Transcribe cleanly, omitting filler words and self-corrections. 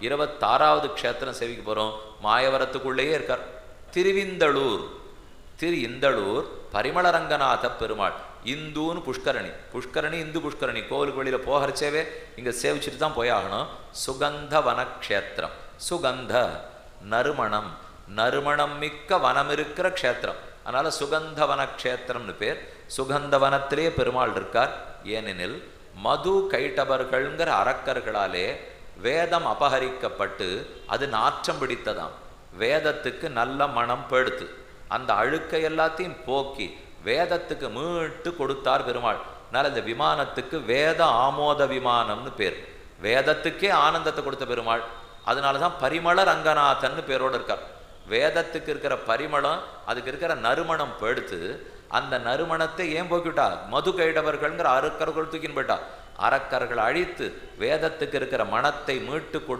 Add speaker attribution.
Speaker 1: 26வது க்ஷேத்திரம் சேவிக்க போகிறோம். மாயவரத்துக்குள்ளேயே இருக்கார். திருவிந்தளூர். திரு இந்தளூர் பரிமளரங்கநாத பெருமாள். இந்துன்னு புஷ்கரணி. புஷ்கரணி இந்து புஷ்கரணி கோவிலுக்கு வெளியில் போகிறச்சேவே இங்கே சேவிச்சுட்டு தான் போயாகணும். சுகந்த வனக்ஷேத்திரம். சுகந்த நறுமணம், நறுமணம் மிக்க வனம் இருக்கிற க்ஷேத்திரம். அதனால் சுகந்த வனக்ஷேத்திரம்னு பேர். சுகந்த வனத்திலே பெருமாள் இருக்கார். ஏனெனில் மது கைட்டவர்கள்ங்கிற அரக்கர்களாலே வேதம் அபகரிக்கப்பட்டு அது நாற்றம் பிடித்ததாம். வேதத்துக்கு நல்ல மனம் படுத்து அந்த அழுக்கை எல்லாத்தையும் போக்கி வேதத்துக்கு மீட்டு கொடுத்தார் பெருமாள். அதனால் இந்த விமானத்துக்கு வேத ஆமோத விமானம்னு பேர். வேதத்துக்கே ஆனந்தத்தை கொடுத்த பெருமாள். அதனால தான் பரிமள ரங்கநாதன்னு பேரோடு இருக்கார். வேதத்துக்கு இருக்கிற பரிமளம், அதுக்கு இருக்கிற நறுமணம் படுத்து அந்த நறுமணத்தை ஏன் போக்கிவிட்டா? மது கைடவர்கள்ங்கிற அரக்கர்கள் தூக்கின்னு போயிட்டா. அரக்கர்கள் அழித்து வேதத்துக்கு இருக்கிற மனத்தை மீட்டு